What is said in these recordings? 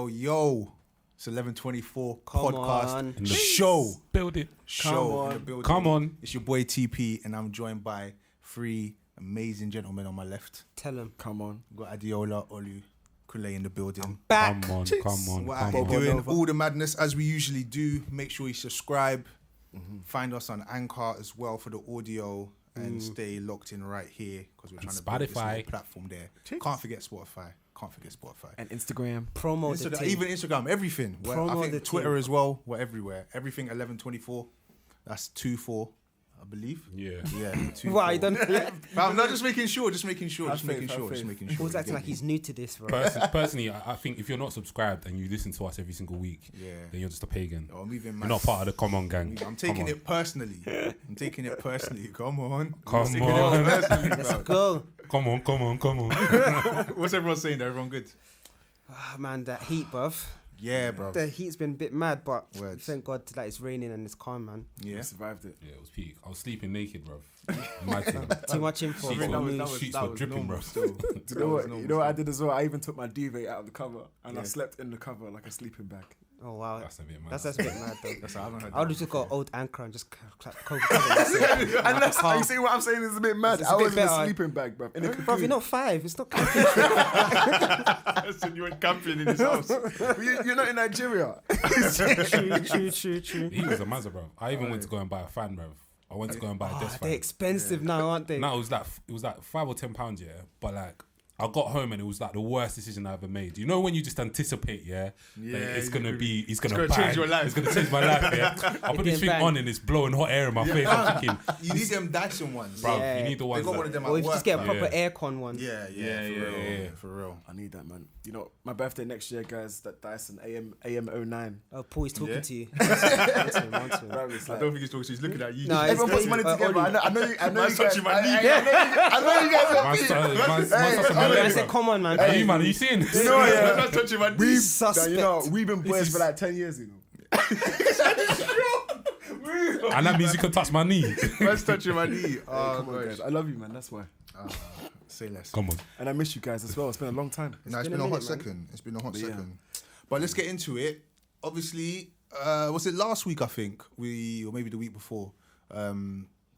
Yo. It's 11:24 Come podcast on. show. Build it. Show. In the building. Come on. It's your boy TP, and I'm joined by three amazing gentlemen on my left. Tell him. Come on. We've got Adiola, Olu, Kule in the building. Back. Come on. We're out here doing all the madness as we usually do. Make sure you subscribe. Find us on Anchor as well for the audio, and stay locked in right here because we're trying to build this Spotify. little platform there. Can't forget Spotify. And Instagram. Promo the team. Even Instagram, everything. I think Twitter as well. We're everywhere. Everything 11:24. That's 2-4, I believe. Yeah. 2-4. Why you don't? I'm not just making sure. Just making sure. Paul's acting like he's new to this, bro. Personally, I think if you're not subscribed and you listen to us every single week, then you're just a pagan. Oh, I'm even You're not part of the Come On gang. I'm taking it personally. Come on. Let's go. Come on. What's everyone saying? Everyone good? Ah, man, that heat, bruv. Yeah, bro. The heat's been a bit mad, but Words. thank God that it's raining and it's calm, man. Yeah. I survived it. Yeah, it was peak. I was sleeping naked, bro. Imagine. Too much info. Sheets were dripping, bro. You know what I did as well? I even took my duvet out of the cover and I slept in the cover like a sleeping bag. Oh, wow. That's a bit mad. That's a bit mad, though. That's I haven't heard I would that have just got an old anchor and just cover. And that's how you see what I'm saying is a bit mad. It's I a bit was in a better. sleeping bag, bruv. In a Bruv, cocoon. you're not 5. It's not camping. So you went camping in his house. You're not in Nigeria. True. He was a mazza, bro. I even went to go and buy a fan, bro. I went to go and buy a desk fan. They're expensive now, aren't they? No, it was like £5 or £10, yeah. But like, I got home and it was like the worst decision I ever made. You know when you just anticipate, that it's gonna change your life. It's gonna change my life. Yeah, I put this thing on and it's blowing hot air in my face. I'm thinking, You need them Dyson ones. bro, Yeah. you need the They ones. got one of them Or at if you work. just get a proper Yeah. aircon one. Yeah, for real. I need that, man. You know, my birthday next year, guys, that Dyson AM09. Oh, Paul is talking to you. Bruv, it's I like, don't think he's talking. He's looking at you. No, everyone puts it's money great. together. I know you Man's guys. touching my knee. I know you guys are I said, come on, man. Hey, man, are you seeing this? You know what, yeah. Man's touching my knee. Suspect. we've been boys for like 10 years, you know. And that means you can touch my knee. Man's touching my knee. Come on, guys. I love you, man. That's why. Say less. Come on. And I miss you guys as well. It's been a long time. No, it's been a hot second. It's been a hot second. But let's get into it. Obviously, was it last week, I think, or maybe the week before,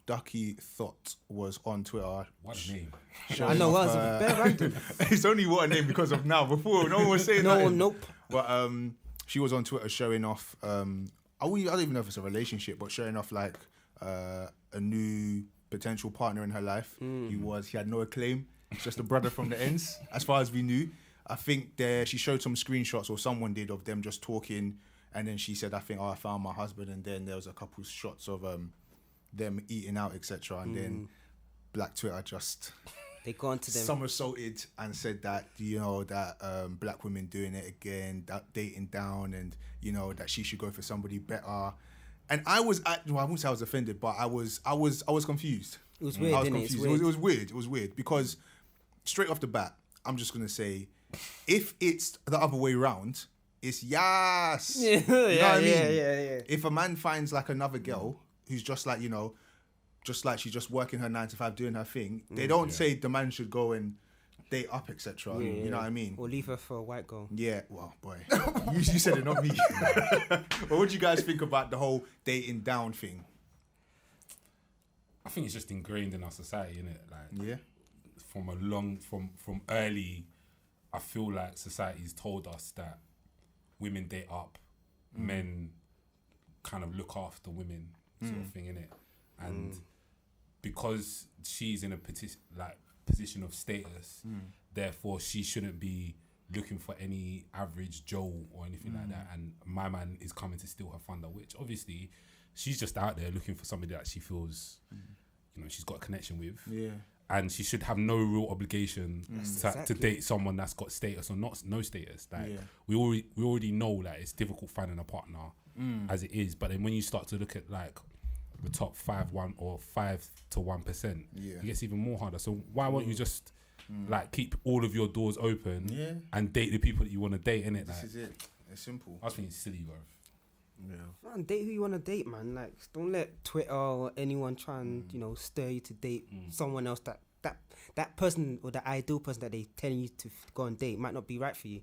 Ducky Thought was on Twitter. What a name. I know, well, it's very random. It's only what a name because of now. Before, no one was saying that. Nope. But she was on Twitter showing off, I don't even know if it's a relationship, but showing off like a new potential partner in her life. He had no acclaim. It's just a brother from the ends, as far as we knew. I think she showed some screenshots, or someone did, of them just talking, and then she said, I think, I found my husband, and then there was a couple shots of them eating out, etc. And then Black Twitter just They go on to them. somersaulted and said that, that black women doing it again, that dating down, and that she should go for somebody better. And I wouldn't say I was offended, but I was confused. It was weird, I was didn't it? confused. It's weird. It was weird because straight off the bat, I'm just gonna say, if it's the other way around, it's yes. Yeah, You know what I mean? yeah. If a man finds like another girl who's just like, just like she's just working her 9 to 5 doing her thing, they don't say the man should go and date up, etc. You know what I mean? Or leave her for a white girl. Yeah, well, boy, you said it, not me. But what do you guys think about the whole dating down thing? I think it's just ingrained in our society, innit? Like, Yeah. From early, I feel like society's told us that women date up, men kind of look after women, sort of thing, innit? And because she's in a position of status, therefore she shouldn't be looking for any average Joe or anything like that. And my man is coming to steal her thunder, which obviously she's just out there looking for somebody that she feels, she's got a connection with. Yeah. And she should have no real obligation to Exactly. date someone that's got status or no status. Like we already know that it's difficult finding a partner as it is. But then when you start to look at like the top 5 to 1%, it gets even more harder. So why won't you just like keep all of your doors open and date the people that you want to date, innit? This Like, is it. It's simple. I just think it's silly, bro. Yeah. Man, date who you want to date, man. Like, don't let Twitter or anyone try and, stir you to date someone else that that person or the ideal person that they telling you to go on date might not be right for you.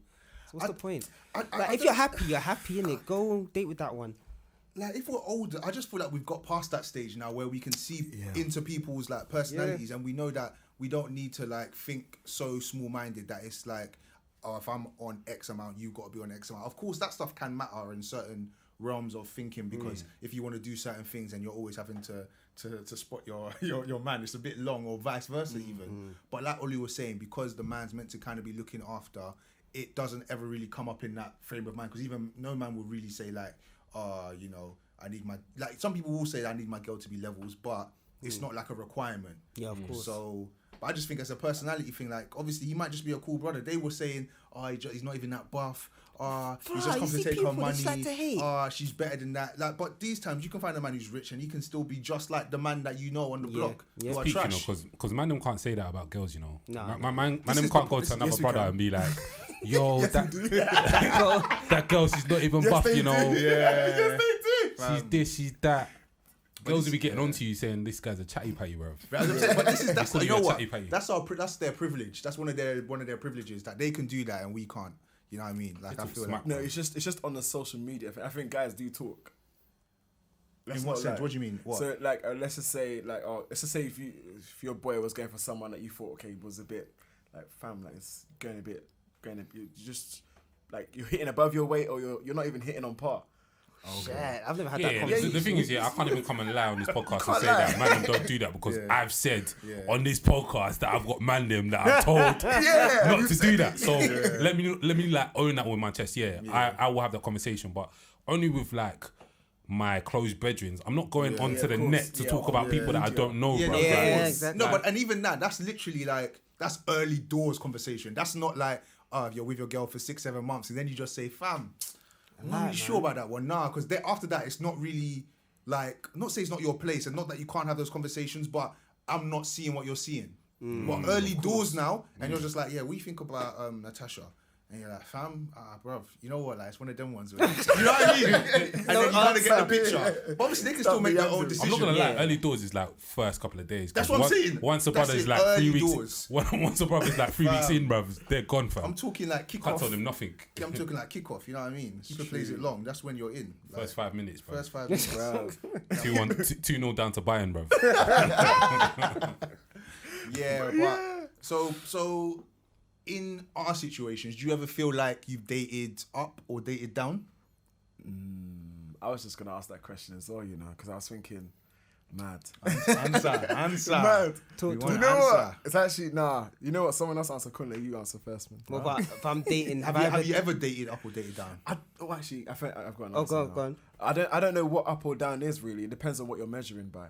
So what's the point? If you're happy, innit? Go on date with that one. Like if we're older, I just feel like we've got past that stage now where we can see into people's like personalities, and we know that we don't need to like think so small-minded that it's like, oh, if I'm on X amount, you've got to be on X amount. Of course, that stuff can matter in certain realms of thinking, because if you want to do certain things and you're always having to spot your man, it's a bit long, or vice versa even. But like Oli was saying, because the man's meant to kind of be looking after, it doesn't ever really come up in that frame of mind, because even no man will really say like, you know, I need my, like some people will say I need my girl to be levels, but it's not like a requirement. Yeah, of course. So, but I just think as a personality thing, like obviously he might just be a cool brother. They were saying, he's not even that buff. He's just come to take her money. She's better than that. Like, but these times you can find a man who's rich and he can still be just like the man that you know on the block. Yeah. Who are Peak, trash. you know, because man them can't say that about girls, you know. Nah. Man them can't go to another brother and be like, yo, that girl, she's not even buff, you know. Yeah. She's this, she's that. Girls will be getting onto you saying this guy's a chatty patty, bro. But that's you know what? Patty. That's their privilege. That's one of their privileges, that they can do that and we can't. You know what I mean? Like I feel like no, it's just on the social media. I think guys do talk. In what sense? What do you mean? What? So like, let's just say if your boy was going for someone that you thought was a bit like fam, like it's you just like you're hitting above your weight, or you're not even hitting on par. Shit, I've never had that conversation. The thing is, I can't even come and lie on this podcast and say that man them don't do that, because I've said on this podcast that I've got man them that I'm told not to do that. So let me like own that with my chest. I will have that conversation, but only with like my close brethren. I'm not going onto the net to talk about people that I don't know. Bro. Exactly. No, but and even that's literally like that's early doors conversation. That's not like you're with your girl for 6-7 months and then you just say, fam, I'm not really sure about that one. Nah, because after that, it's not really like, not say it's not your place and not that you can't have those conversations, but I'm not seeing what you're seeing. But early doors now, and you're just like, we think about Natasha. And you're like, fam, bruv, you know what? Like, it's one of them ones. Where, you know what I mean? And then you kind of get the picture. But obviously, they can still make their own decision. I'm not gonna lie. Early doors is like first couple of days. That's what I'm saying. Once the brother is like 3 weeks. Once the brother is like 3 weeks in, bruv, they're gone, fam. I'm talking like kick Can't off. tell them nothing. I'm talking like kick off. You know what I mean? Super plays it long. That's when you're in. Like, First 5 minutes, bro. First 5 minutes. 2-0 down to Bayern, bruv. Yeah, but so in our situations, do you ever feel like you've dated up or dated down? I was just gonna ask that question as well, you know, because I was thinking, mad. Answer. Mad. You know what? It's actually you know what? Someone else answer. Couldn't you answer first, man? What about if I'm dating? Have you ever dated up or dated down? Actually, I think I've got an answer. answer. Go on. I don't know what up or down is really. It depends on what you're measuring by.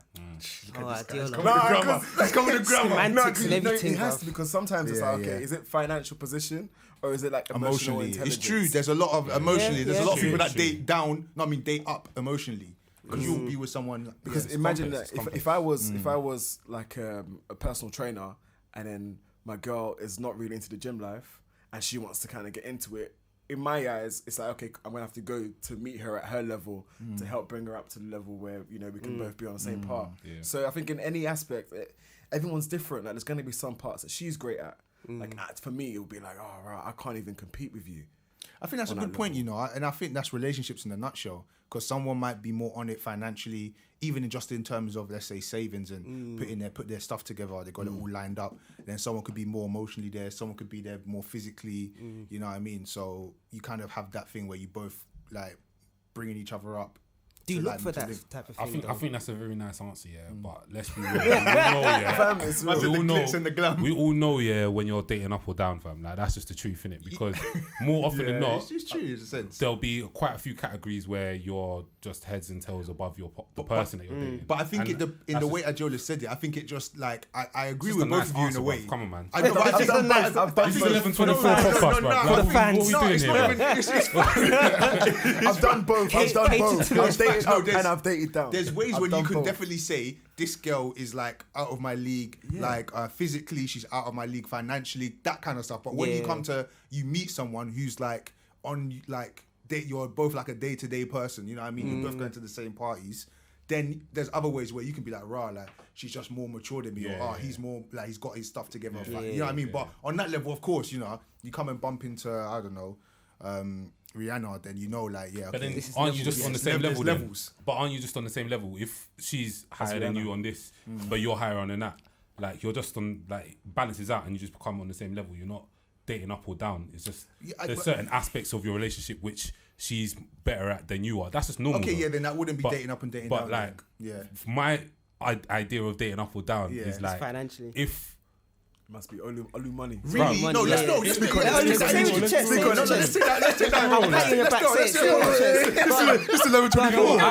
Ideal. Let's come with the grammar. Semantics and everything. It has to, because sometimes it's like, okay, is it financial position or is it like emotionally? It's true. There's a lot of emotionally. There's a lot of people that date down. No, I mean date up emotionally. Because you'll be with someone. Because imagine that if I was like a personal trainer and then my girl is not really into the gym life and she wants to kind of get into it, in my eyes, it's like, okay, I'm gonna have to go to meet her at her level to help bring her up to the level where, you know, we can both be on the same part. Yeah. So I think in any aspect, everyone's different. Like there's gonna be some parts that she's great at. Like for me, it'll be like, oh right, I can't even compete with you. I think that's a good point, you know, and I think that's relationships in a nutshell. Because someone might be more on it financially, even just in terms of, let's say, savings and put their stuff together. They got it all lined up. Then someone could be more emotionally there. Someone could be there more physically. You know what I mean? So you kind of have that thing where you both like bringing each other up. Do you look for that type of thing? I think that's a very nice answer, but let's be real. We all know, when you're dating up or down, fam. Like that's just the truth, innit? Because more often than not, it's true in a sense. There'll be quite a few categories where you're just heads and tails above the person that you're dating. But I think in the way Adjola said it, I think it just like I agree with both of you in a way. Come on, man. I know, but I think I've done 11:24 podcast, bro. For the fans. What are we doing here? I've done both. I've dated up and I've dated down. There's ways when you can definitely say this girl is like out of my league, like physically she's out of my league, financially, that kind of stuff. But when you meet someone who's like on like you're both like a day-to-day person, you know what I mean? You're both going to the same parties. then there's other ways where you can be like, rah, like she's just more mature than me, or he's more like he's got his stuff together. Like, you know what I mean? But on that level, of course, you know, you come and bump into I don't know. Rihanna, then you know, like, yeah. Okay. But then aren't you just on the same level? Levels. But aren't you just on the same level? If she's higher than you on this, but you're higher on than that, like you're just on, like, balances out, and you just become on the same level. You're not dating up or down. It's just there's certain aspects of your relationship which she's better at than you are. That's just normal. Okay, then that wouldn't be dating up and dating down. But like, my idea of dating up or down is like financially. If must be Olu money. Really? Money, No, let's take that. This is level 24.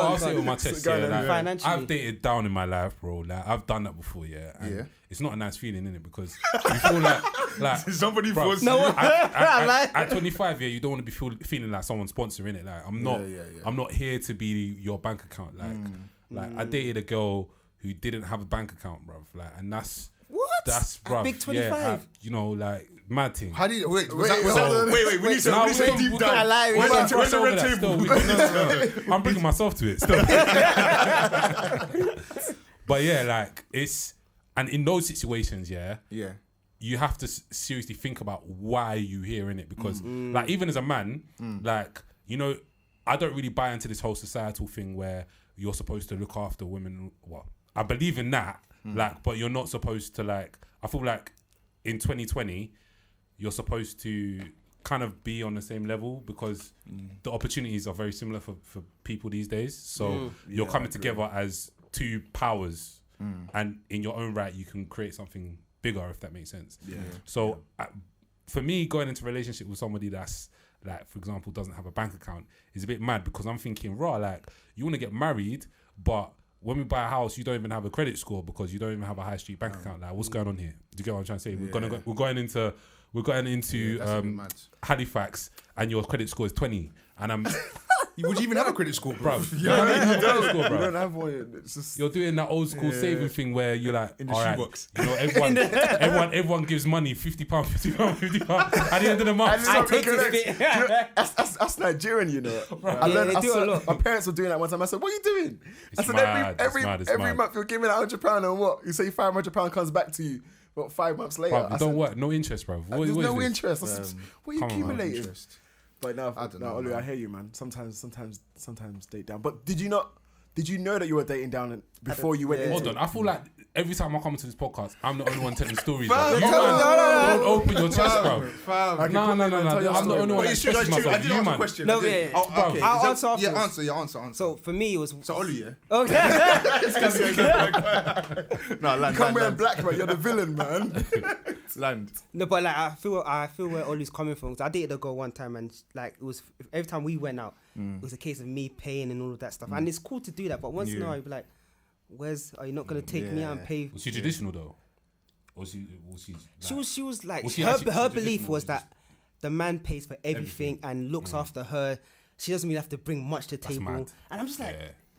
I'll say it on my chest. I've dated down in my life, bro. Like, I've done that before, and it's not a nice feeling, innit? Because you feel like somebody forced you. At 25, you don't want to be feeling like someone's sponsoring it. Like, I'm not here to be your bank account. Like, I dated a girl who didn't have a bank account, bruv. Like, and that's bruv. Big 25. Yeah, you know, like, mad thing. How did you wait? Wait. We need to deep dive. Where's the red table? No. I'm bringing myself to it still. But yeah, like, and in those situations, you have to seriously think about why you here in it, because like, even as a man, like, you know, I don't really buy into this whole societal thing where you're supposed to look after women. Well, I believe in that, like, but you're not supposed to, like, I feel like in 2020, you're supposed to kind of be on the same level, because the opportunities are very similar for people these days. So you're coming together as two powers, and in your own right, you can create something bigger, if that makes sense. So for me, going into a relationship with somebody that's, like, for example, doesn't have a bank account is a bit mad, because I'm thinking, like, you want to get married, but when we buy a house, you don't even have a credit score because you don't even have a high street bank account. Like, what's going on here? Do you get what I'm trying to say? We're going into Halifax, and your credit score is 20, and I'm. Would you even have a credit score, bro? You don't have one. It's just... You're doing that old school saving thing where you're like, in the all right, shoebox. you know, everyone gives money, £50, £50. At the end of the month, I take it. That's Nigerian, you know. They do a lot. My parents were doing that one time. I said, "What are you doing?" I said, "Every month you're giving £100, and what? You say £500 comes back to you. What, 5 months later?" Bruv, it don't work. No interest, bro. There's no interest. What are you accumulating? But no, Olu, I hear you, man. Sometimes date down. But did you know that you were dating down before you went into Hold on, I feel like every time I come into this podcast, I'm the only one telling stories. Bro. You don't open your chest, bro. No. I'm the only one that stresses myself. I did ask a question. No, okay. I'll answer afterwards. Yeah, answer. So for me, it was... So Olu, yeah? Okay. No, land. Come wearing black, man. You're the villain, man. Land. No, but like, I feel where Olu's coming from. 'Cause I dated a girl one time, and like, it was every time we went out, it was a case of me paying and all of that stuff. And it's cool to do that, but once in a while, you'd be like, are you not gonna take me out and pay? Was she traditional though? Or was she like, She was like, was she her actually belief was that the man pays for everything and looks after her. She doesn't really have to bring much to the table. mad. And I'm just like,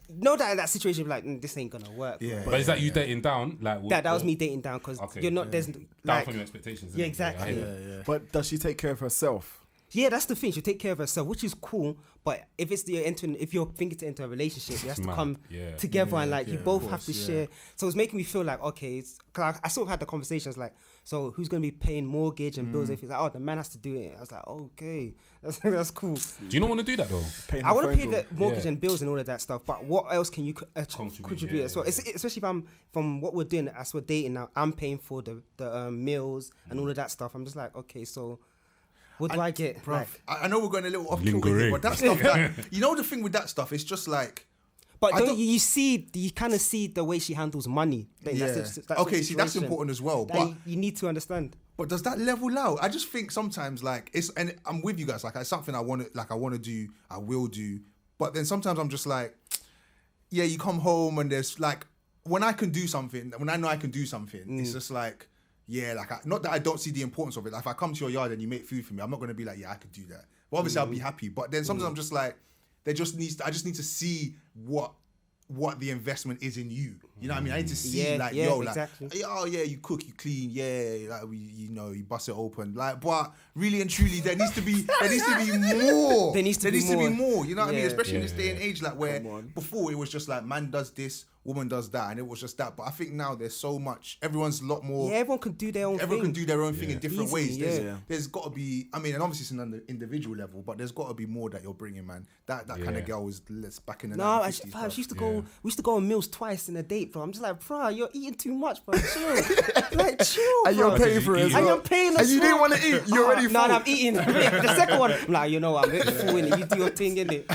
know that in that situation, you're like, this ain't gonna work. Yeah. But is that you dating down? Like That was me dating down, because you're not, there's down like, from your expectations. yeah, innit? exactly. Yeah. But does she take care of herself? Yeah, that's the thing. She'll take care of herself, which is cool. But if you're thinking to enter a relationship, you have to come together and like you both have to share. So it's making me feel like, okay, because I sort of had the conversations like, so who's gonna be paying mortgage and bills? If it's like, oh, the man has to do it. I was like, okay, that's cool. Do you not want to do that though? I want to pay the mortgage and bills and all of that stuff. But what else can you contribute as well? Especially if from what we're doing as we're dating now, I'm paying for the meals and all of that stuff. I'm just like, okay, so. What do I get? Bro, like, I know we're going a little off kilter here, but that stuff, you know, the thing with that stuff, it's just like. But you kind of see the way she handles money. That's okay, see, that's important as well. But you need to understand. But does that level out? I just think sometimes, like, and I'm with you guys. Like, it's something I want to do. I will do. But then sometimes I'm just like, yeah, you come home and there's like, when I can do something, when I know I can do something, it's just like. Yeah, like, not that I don't see the importance of it. Like, if I come to your yard and you make food for me, I'm not going to be like, yeah, I could do that. But obviously, I'll be happy. But then sometimes I'm just like, I just need to see what what the investment is in you. You know what I mean? I need to see exactly. oh yeah, you cook, you clean, like you bust it open. Like, but really and truly, there needs to be more. There needs to be more. You know what I mean? Especially in this day and age, like where before it was just like man does this, woman does that, and it was just that. But I think now there's so much. Everyone's a lot more. Yeah, everyone can do their own thing. Everyone can do their own thing in different ways. Yeah. There's got to be. I mean, and obviously it's on the individual level, but there's got to be more that you're bringing, man. That kind of girl was back in the 1950s. She used to go. We used to go on meals twice in a date, bro. I'm just like, bro, you're eating too much, bro. Chill, like chill. And you're paying for it. And you're paying as well. And you didn't want to eat. You're already full. No, I'm eating. The second one, I'm like, I'm a bit full in it. You do your thing, innit?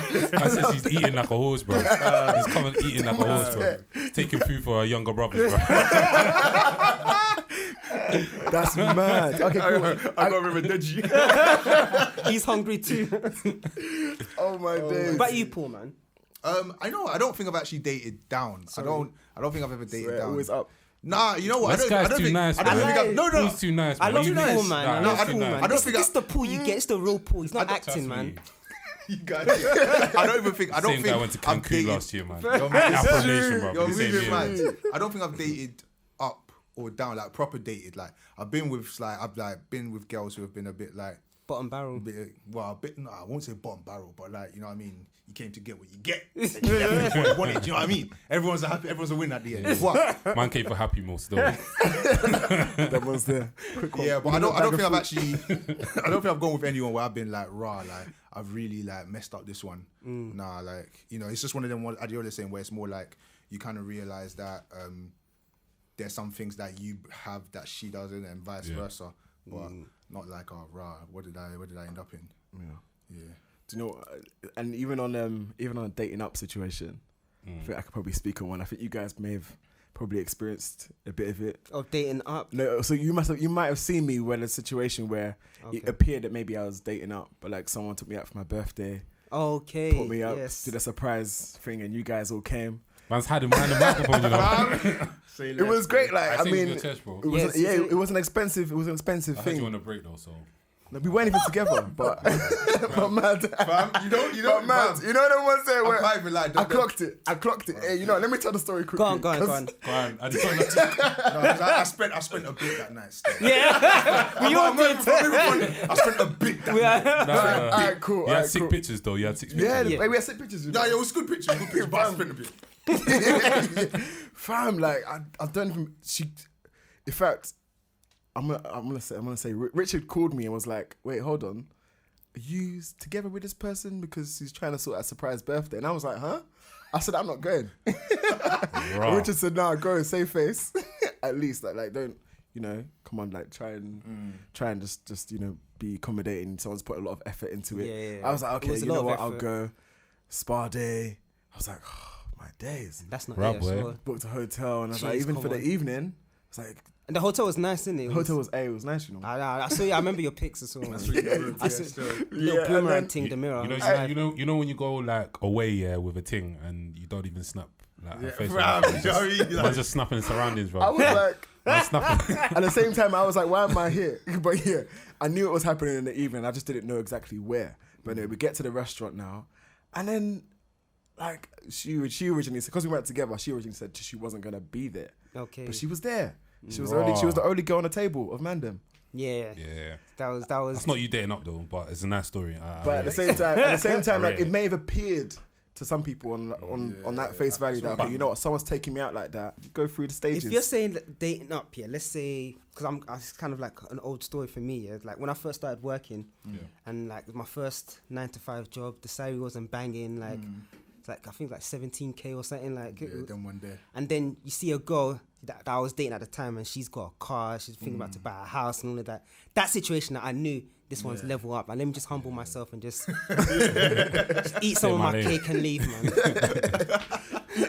I said he's eating like a horse, bro. He's coming eating like a horse, bro. Taking food for a younger brother, bro. That's mad. Okay, cool. I got rid of Deji. He's hungry too. Oh my days. But you, Paul, man. I don't think I've actually dated down. I don't think I've ever dated down. Always up. Nah, you know what? This guy's too nice, man. He's too nice, man. I love Paul, man. I don't think it's the Paul you get. It's the real Paul. He's not acting, man. You guys, I don't think guy went to Cancun last year, man. You're moving, man. I don't think I've dated up or down, like proper dated. Like I've been with girls who have been a bit like bottom barrel. I won't say bottom barrel, but like, you know what I mean. You came to get what you get. You get what you wanted. You know what I mean? Everyone's a win at the end. What? Man came for Happy Meal still. That was there. Yeah, but I don't think I've actually. I don't think I've gone with anyone where I've been like like I've really like messed up this one. Nah, like it's just one of them. As you're saying, where it's more like you kind of realize that there's some things that you have that she doesn't, and vice versa. But not like what did I end up in? Yeah. Do you know? And even on a dating up situation, I think I could probably speak on one. I think you guys may have probably experienced a bit of it. Of dating up? No, so you might have seen me when a situation where it appeared that maybe I was dating up, but like someone took me out for my birthday. Okay. Put me up, did a surprise thing, and you guys all came. Man's hiding behind the microphone, you know. It was great. Like I mean, chest, bro. it was an expensive thing. I had you on a break though, so. No, we weren't even together, but mad. You know, mad. You know the one saying where I can't even lie. I clocked it. Hey, let me tell the story quickly. Go on. I just want to. I spent a bit that night. Still. Yeah, we all did. I spent a bit that night. No. Alright, cool. You had sick pictures though. You had 6 pictures. Yeah, we had sick pictures. No, it was good pictures. But I spent a bit. Fam, like I don't even. In fact, I'm gonna say Richard called me and was like, "Wait, hold on, are you together with this person because he's trying to sort out a surprise birthday?" And I was like, "Huh?" I said, "I'm not going." Richard said, "Nah, go, save face, at least like don't come on, like try and just be accommodating. Someone's put a lot of effort into it." Yeah. I was like, "Okay, you know what? I'll go." Spa day. I was like, "Oh, my days." That's not boy. Booked a hotel, and I was like, even for the evening, it's like. And the hotel was nice, didn't it? The hotel was nice, I saw you. I remember your pics as well. That's really good. I saw little boomerang ting, the mirror. You know when you go like away with a ting and you don't even snap like her face. Man's just snapping the surroundings, bro. I was like, man's snapping. At the same time, I was like, why am I here? But yeah, I knew it was happening in the evening. I just didn't know exactly where. But anyway, we get to the restaurant now, and then like she originally said, because we went together, she originally said she wasn't gonna be there. Okay, but she was there. She was the only girl on the table of Mandem. Yeah. That was. That's not you dating up though, but it's a nice story. But at the same time, like it may have appeared to some people on that face value that okay, you know what, someone's taking me out like that. Go through the stages. If you're saying dating up, let's say because it's kind of like an old story for me. Yeah, like when I first started working, and like my first 9-to-5 job, the salary wasn't banging. Like it's like I think like 17K or something. Like then one day, and then you see a girl that I was dating at the time, and she's got a car, she's thinking about to buy a house and all of that. That situation that I knew this one's level up, and let me just humble myself and just eat some of my cake and leave, man.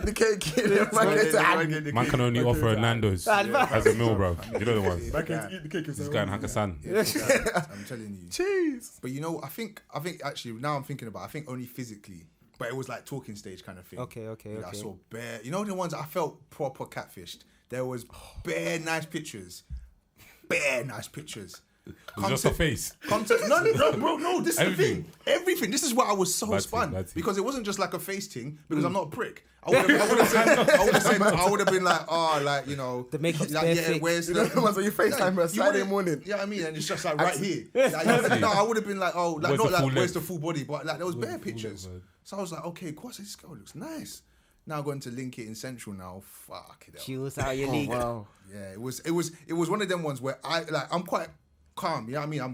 The cake, man can only offer a Nando's as a meal, bro. You know the ones. Man can eat the cake This guy in Hakkasan. I'm telling you. Cheese. But I think actually now I'm thinking about, I think only physically. But it was like talking stage kind of thing. Okay. I saw bare, the ones that I felt proper catfished. There was bare nice pictures. It's just a face. No, bro, no. This is the Everything. thing. Everything. This is why I was so Bad spun thing, bad thing. because it wasn't just like a face thing. Because I'm not a prick. I would have been like, oh, like you know, the makeup's like, bare where's You know the ones when you FaceTime her Saturday morning. Yeah, I mean, and it's just like right here. Like, no, I would have been like, oh, like Where's not the like full where's length? the full body, but like there was bare the full pictures. length, man? So I was like, okay, cool. This girl looks nice. Now going to link it in Central now. Fuck it. She was out your league. Wow. Yeah, it was one of them ones where I'm quite calm, you know what I mean? I'm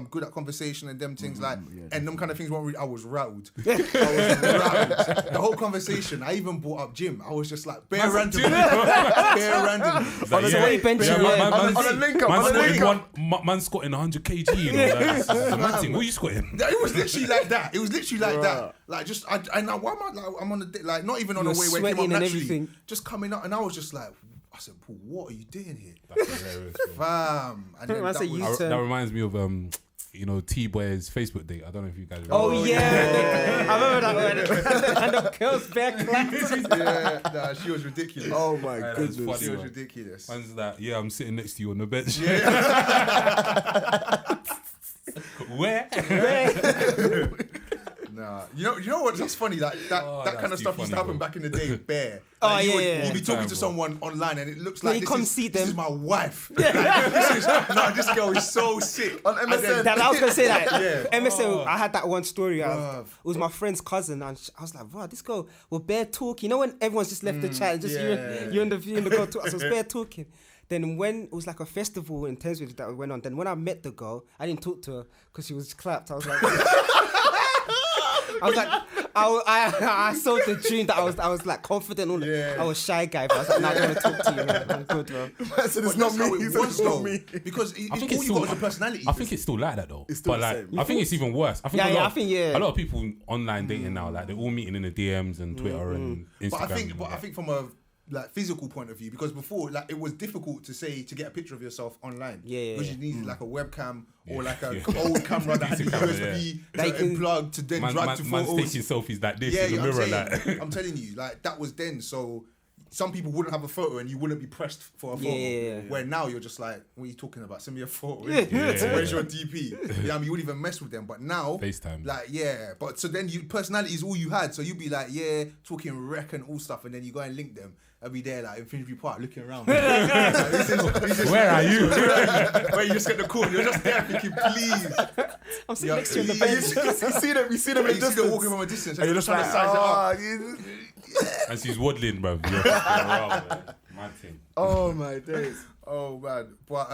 good at conversation and them things and them kind of things weren't really, I was rattled. The whole conversation, I even brought up gym. I was just like, bare random. On a link up. Man squatting 100 kg, you know, like, it's a mad thing. What are you squatting? It was literally like that. Like just, and now why am I like, I'm on the, like not even on a way where it came up naturally. Just coming up and I was just like, I said, Paul, what are you doing here? That's hilarious, bro. Fam. And then That reminds me of you know, T-Boy's Facebook date. I don't know if you guys remember. Oh yeah, I remember that one. And the girl's bare clapped. Yeah, she was ridiculous. Oh my goodness. She was bro. ridiculous. Man's that, yeah, I'm sitting next to you on the bench. Where? Nah, you know what? That's funny. That kind of stuff used to happen back in the day. Bare. Oh, You'd be talking Time, to bro. someone online, and it looks like you come see this them. is my wife. Like, this girl is so sick. On MSN. I was gonna say that. Yeah. MSN, I had that one story. Bruv. It was my friend's cousin, and I was like, "Wow, this girl was bare talking." You know when everyone's just left the chat, and just you and the girl talk. So it was bare talking. Then when it was like a festival in Thamesmead that went on, then when I met the girl, I didn't talk to her because she was clapped. I was like, I sold the dream that I was like confident. I was shy guy, but I was like, nah, I don't want to talk to you, man. I'm good, bro. I said it's not me. He said it's not me. Because I think all you got is a personality. I think it's still like that though. It's still but the like, same. I think it's even worse. I think Yeah, a lot of people online dating now, like they're all meeting in the DMs and Twitter and Instagram. But I think from a like physical point of view, because before like it was difficult to get a picture of yourself online. Because you needed like a webcam or like a old camera that had a USB to plug to then drag to photos. Man's taking selfies like this in the mirror. I'm telling you, like that was then. So some people wouldn't have a photo and you wouldn't be pressed for a photo. Where now you're just like, what are you talking about? Send me a photo. Where's your DP? I mean, you wouldn't even mess with them. But now, FaceTime. like, but so then personality is all you had. So you'd be like, talking wreck and all stuff, and then you go and link them. I'll be there like in Finsbury Park looking around. Where are you? Where you just get the call. You're just there thinking, please. I'm sitting next to you in the bench. You see them in You see distance. them walking from a distance and And you're just trying to size it up. And she's waddling, bro. Mad thing. Oh my days. Oh man, but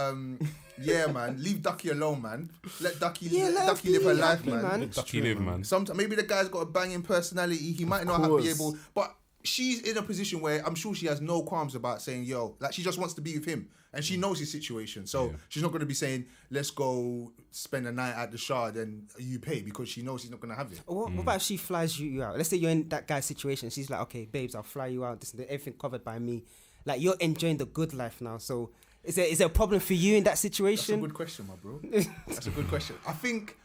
yeah, man, leave Ducky alone, man. Let Ducky let Ducky live her be life, happy, man. man. Ducky live, man. Sometimes maybe the guy's got a banging personality. He might not have be able, but she's in a position where I'm sure she has no qualms about saying, "Yo," like she just wants to be with him, and she knows his situation. So she's not going to be saying, "Let's go spend a night at the Shard and you pay," because she knows he's not going to have it. What about if she flies you out? Let's say you're in that guy's situation. She's like, "Okay, babes, I'll fly you out. This and that, everything covered by me." Like you're enjoying the good life now. So is there a problem for you in that situation? That's a good question, my bro. That's a good question. I think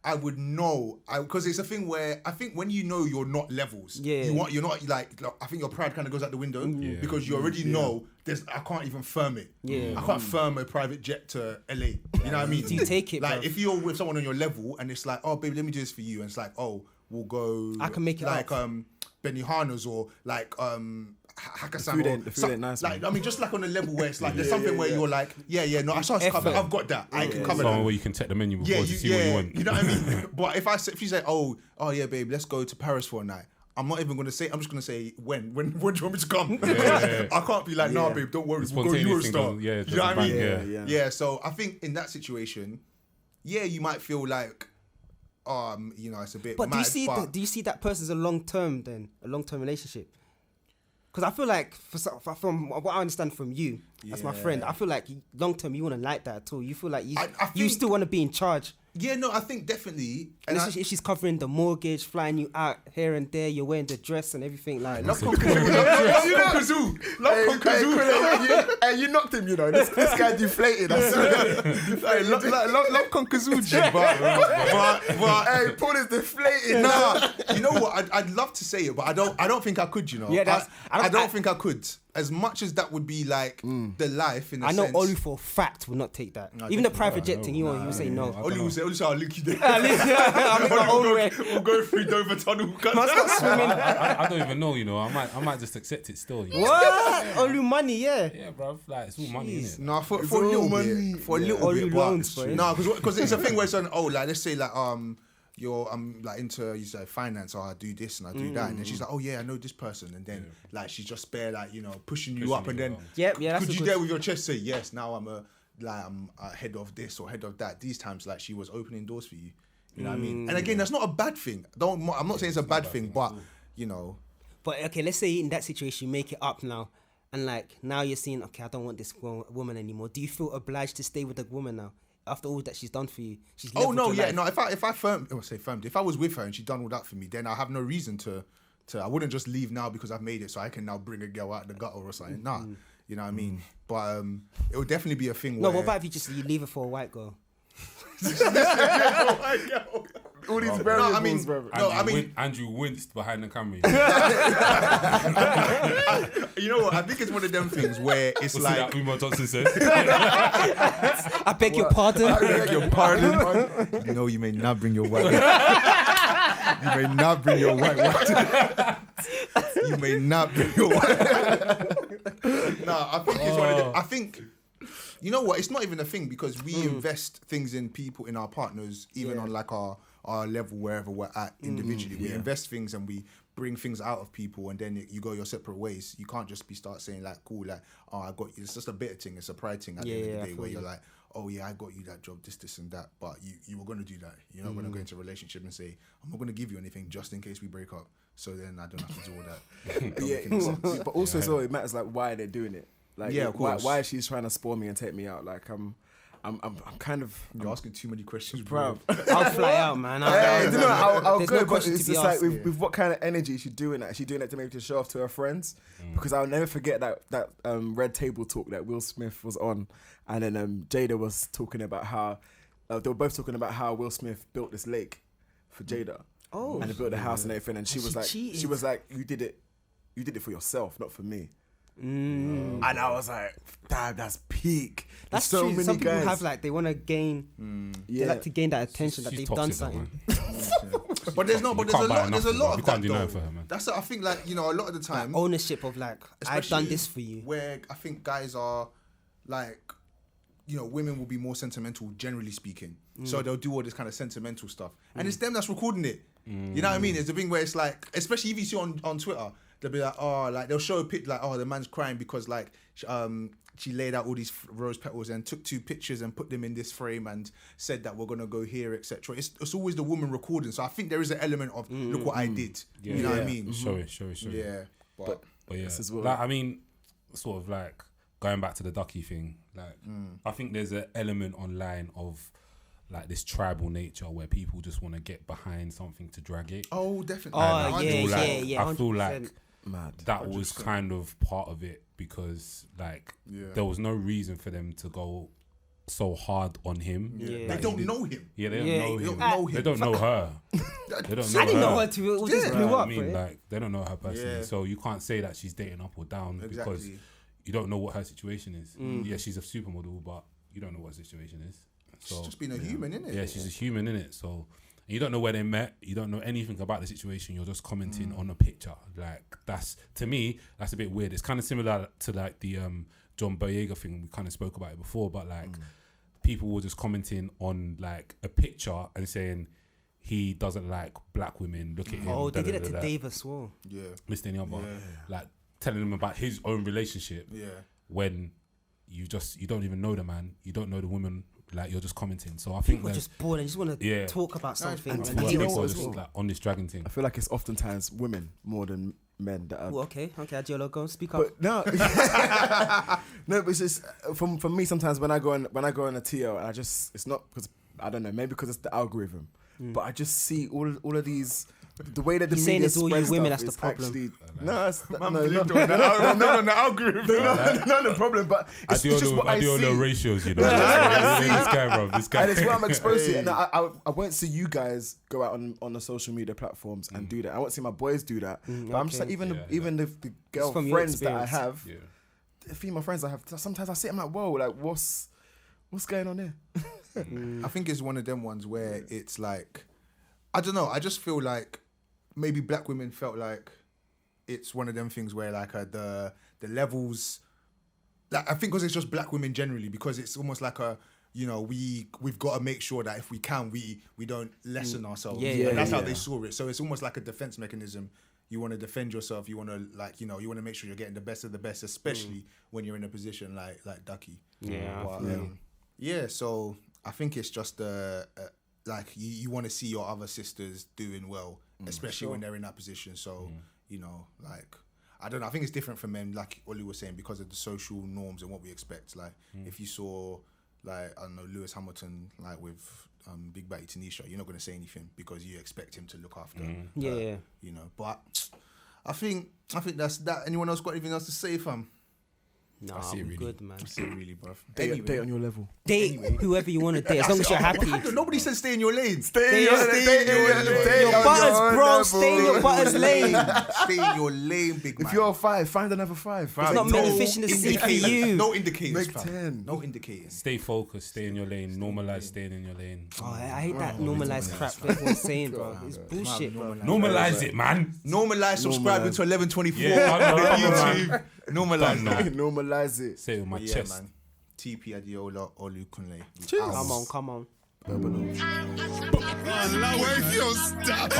I would know, because it's a thing where I think when you know you're not levels, you're not like I think your pride kind of goes out the window because you already know I can't even firm it. I can't firm a private jet to LA. You know what I mean? Do you take it? Like bro? if you're with someone on your level and it's like, oh baby, let me do this for you, and it's like, oh, we'll go. I can make it like up. Benihana's or like Hakkasan. The food ain't nice. Like I mean, just like on a level where it's like there's something where you're like, no, I saw cover. I've got that. I can cover that. Somewhere where you can check the menu before to see what you want. You know what I mean? But if you say, oh yeah, babe, let's go to Paris for a night. I'm not even gonna say. I'm just gonna say when do you want me to come? I can't be like, nah, babe, don't worry, we'll go Eurostar. You know what I mean? Yeah. So I think in that situation, you might feel like, it's a bit. But mad, do you see that person as a long term relationship? Because I feel like from what I understand from you as my friend, I feel like long term you wouldn't like that at all. You feel like you still want to be in charge. Yeah, no, I think definitely. And if she's covering the mortgage, flying you out here and there, you're wearing the dress and everything like. Love Kazoo. Hey, you knocked him, you know. This guy deflated. Love Kazoo, but hey, Paul is deflated. Nah, you know what? I'd love to say it, but I don't think I could. You know. Yeah, I don't think I could. as much as that would be like the life in a I know sense. Olu for a fact will not take that. No, Even the definitely private jet thing, he will say no. Olu will say, I'll link you there. I'll make my own way. We'll go through Dover Tunnel. Man, start swimming. I don't even know, you know. I might just accept it still. You know? What? Olu money, yeah. Yeah, bruv. Like, it's all money, innit? No, for a little bit. For a little bit. Loans, bro. No, because it's a thing where it's like, like, let's say like, I'm like into, you say, finance, or I do this and I do that, and then she's like, oh yeah, I know this person, and then like she's just bare like, you know, pushing you up, and then that's could you dare with your chest say yes? Now I'm a head of this or head of that. These times like she was opening doors for you. You know what I mean? And again, that's not a bad thing. I'm not saying it's a bad thing, but you know. But okay, let's say in that situation you make it up now, and like now you're seeing, okay, I don't want this woman anymore. Do you feel obliged to stay with the woman now? After all that she's done for you, if I was with her and she'd done all that for me, then I have no reason to I wouldn't just leave now because I've made it, so I can now bring a girl out of the gutter or something. Nah, you know what I mean. But it would definitely be a thing. No, where... what about if you leave her for a white girl? All these variables, brother. Andrew winced behind the camera. You know what? I think it's one of them things where it's What's like... that Umar Johnson says? I beg your pardon. I beg your pardon. No, you may not bring your white. You may not bring your white. You may not bring your white. Nah, I think it's one of them. I think... You know what? It's not even a thing because we invest things in people, in our partners, even on like our level, wherever we're at individually. We invest things and we bring things out of people, and then you go your separate ways. You can't just start saying like, cool, like, oh, I got you. It's just a bit of thing. It's a pride thing at the end of the day where you're like, oh yeah, I got you that job, this and that. But you were going to do that. You're not going to go into a relationship and say, I'm not going to give you anything just in case we break up. So then I don't have to do all that. But also, so it matters like why they're doing it. Like, of course. Why she's trying to spoil me and take me out? Like, I'm kind of. You're asking too many questions, bro. I'll fly out, man. I'll There's go. no But question it's to be just like asked. with what kind of energy is she doing that? Is she doing that to maybe to show off to her friends? Because I'll never forget that Red Table talk that Will Smith was on, and then Jada was talking about how they were both talking about how Will Smith built this lake for Jada. Oh, and they built the house and everything, and she was cheated. like, you did it for yourself, not for me. Mm. And I was like, damn, that's peak. That's so true. many Some people guys. have like they want to gain. They like to gain that attention that She's they've done toxic, something. But there's a lot of we that can't do though. nothing for her, man. That's I think like, you know, a lot of the time Like ownership of like I've done this for you. Where I think guys are like, you know, women will be more sentimental generally speaking. So they'll do all this kind of sentimental stuff. And it's them that's recording it. You know what I mean? It's the thing where it's like, especially if you see on Twitter, they'll be like, oh, like they'll show a pic like, oh, the man's crying because like she laid out all these rose petals and took 2 pictures and put them in this frame and said that we're gonna go here, etc. It's always the woman recording. So I think there is an element of look what I did. You know what I mean? Show it. Yeah, but yeah, This is what- like, I mean, sort of like going back to the ducky thing. Like, I think there's an element online of like this tribal nature where people just want to get behind something to drag it. oh, definitely. And Oh, I feel like, yeah. I feel 100%. like Mad. that was kind of part of it because like there was no reason for them to go so hard on him. Yeah. They don't know him. Yeah, they don't Yeah, know they him. don't know him. They don't know her. They don't know I didn't her. know her to it. Just Yeah. blew You know what up. I mean, Right? like they don't know her personally, Yeah. so you can't say that she's dating up or down because Exactly. you don't know what her situation is. Yeah, she's a supermodel, but you don't know what her situation is. So, She's just being a human, innit? yeah, she's a human in it. So you don't know where they met. You don't know anything about the situation. You're just commenting on a picture. Like that's, to me, that's a bit weird. It's kind of similar to like the John Boyega thing. We kind of spoke about it before, but like people were just commenting on like a picture and saying he doesn't like black women. Look at him. Oh, they did it to da-da-da-da. Dave as well. Yeah. Mr. Any other, like telling him about his own relationship. Yeah. When you don't even know the man, you don't know the woman. Like you're just commenting. So I think People are just bored and just want to talk about something. and and you hate know it. what people are as just well? like on this dragon thing. I feel like it's oftentimes women more than men that are. Well, okay, Adiola, go speak up. But no, no. But it's just for me. Sometimes when I go on a TL, and it's not because I don't know, maybe because it's the algorithm. But I just see all of these the way that the He's saying media it's all you spreads women stuff that's the is problem. actually no, it's Man, no, the algorithm. no, the problem. But it's just what I I do all the see. ratios, you know. This guy, bro. This guy. And it's what I'm exposed to. And I won't see you guys go out on the social media platforms and do that. I won't see my boys do that. But I'm just like, even the girl from your friends that I experience. have, the female friends I have, sometimes I see it, I'm like, whoa, like what's going on there? I think it's one of them ones where it's like, I don't know. I just feel like maybe black women felt like it's one of them things where like the levels, like I think because it's just black women generally, because it's almost like a, you know, we've got to make sure that if we can, we don't lessen ourselves. And that's how they saw it. So it's almost like a defense mechanism. You want to defend yourself. You want to you want to make sure you're getting the best of the best, especially when you're in a position like Ducky. Yeah. So I think it's just like you want to see your other sisters doing well, especially when they're in that position. So you know, like, I don't know. I think it's different for men, like Oli was saying, because of the social norms and what we expect. Like if you saw, like, I don't know, Lewis Hamilton, like with Big Batty Tanisha, you're not going to say anything because you expect him to look after her. You know, but I think that's that. Anyone else got anything else to say, fam? No, I see it I'm really. good, man. I see it really, bruv. Date on your level. Date whoever you want to date, as long as you're happy. Nobody said stay in your lane. Stay in your lane. Your butters, bro. Stay in your butters lane. Stay in your lane, big man. If you're a 5, find another 5. There's not many fish in the sea for you. No indicators, Make fam. 10. No indicators. Stay focused. Stay in your lane. Normalize staying in your lane. Oh, I hate that normalized crap that everyone's saying, bro. It's bullshit, bro. Normalize it, man. Normalize subscribing to 1124 Yeah, on man. YouTube. Normalize that. Normalize it. Say it with my Yeah, chest. man. TP Adiola Olukunle. Come on. Stop.